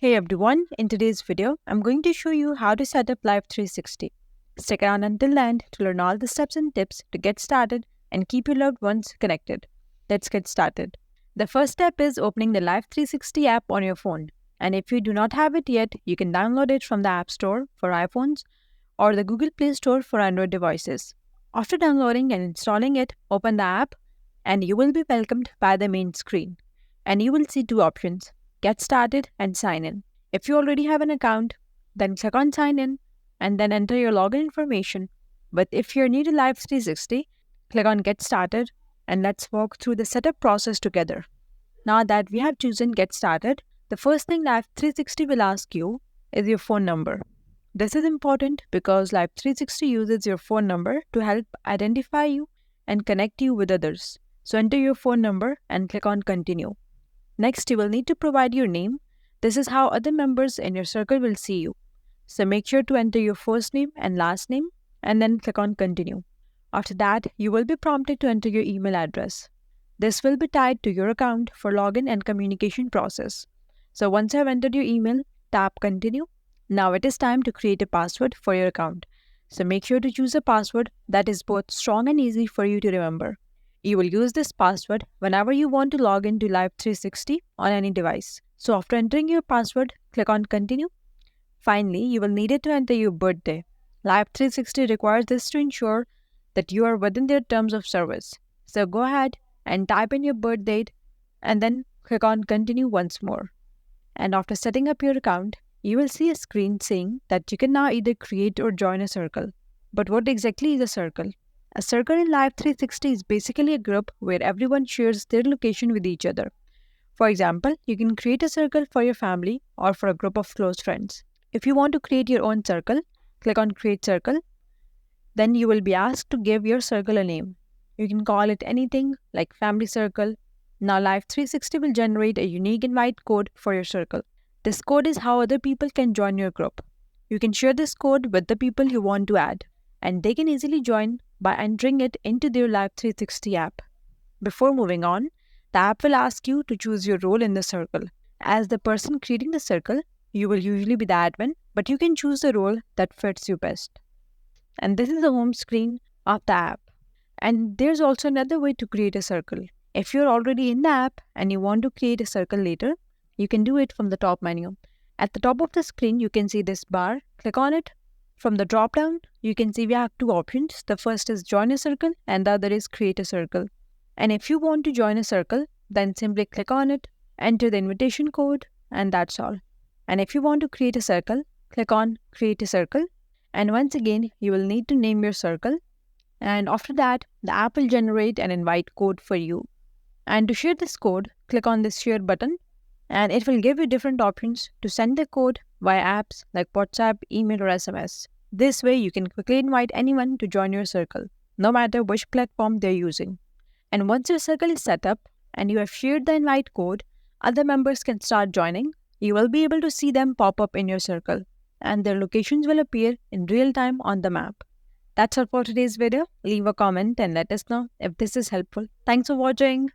Hey everyone, in today's video, I'm going to show you how to set up Life360. Stick around until the end to learn all the steps and tips to get started and keep your loved ones connected. Let's get started. The first step is opening the Life360 app on your phone. And if you do not have it yet, you can download it from the App Store for iPhones or the Google Play Store for Android devices. After downloading and installing it, open the app and you will be welcomed by the main screen. And you will see two options: Get started and sign in. If you already have an account, then click on sign in and then enter your login information. But if you're new to Life360, click on get started and let's walk through the setup process together. Now that we have chosen get started, the first thing Life360 will ask you is your phone number. This is important because Life360 uses your phone number to help identify you and connect you with others. So enter your phone number and click on continue. Next, you will need to provide your name. This is how other members in your circle will see you. So make sure to enter your first name and last name and then click on continue. After that, you will be prompted to enter your email address. This will be tied to your account for login and communication process. So once you have entered your email, tap continue. Now it is time to create a password for your account. So make sure to choose a password that is both strong and easy for you to remember. You will use this password whenever you want to log into Life360 on any device. So after entering your password, click on continue. Finally, you will need it to enter your birthday. Life360 requires this to ensure that you are within their terms of service. So go ahead and type in your birth date and then click on continue once more. And after setting up your account, you will see a screen saying that you can now either create or join a circle. But what exactly is a circle? A circle in Life360 is basically a group where everyone shares their location with each other. For example, you can create a circle for your family or for a group of close friends. If you want to create your own circle, click on Create Circle. Then you will be asked to give your circle a name. You can call it anything like Family Circle. Now Life360 will generate a unique invite code for your circle. This code is how other people can join your group. You can share this code with the people you want to add, and they can easily join by entering it into their Life360 app. Before moving on, the app will ask you to choose your role in the circle. As the person creating the circle, you will usually be the admin, but you can choose the role that fits you best. And this is the home screen of the app. And there's also another way to create a circle. If you're already in the app and you want to create a circle later, you can do it from the top menu. At the top of the screen, you can see this bar. Click on it. From the drop-down, you can see we have two options. The first is join a circle and the other is create a circle. And if you want to join a circle, then simply click on it, enter the invitation code, and that's all. And if you want to create a circle, click on create a circle. And once again, you will need to name your circle. And after that, the app will generate an invite code for you. And to share this code, click on this share button. And it will give you different options to send the code via apps like WhatsApp, email, or SMS. This way, you can quickly invite anyone to join your circle, no matter which platform they're using. And once your circle is set up and you have shared the invite code, other members can start joining. You will be able to see them pop up in your circle, and their locations will appear in real time on the map. That's all for today's video. Leave a comment and let us know if this is helpful. Thanks for watching.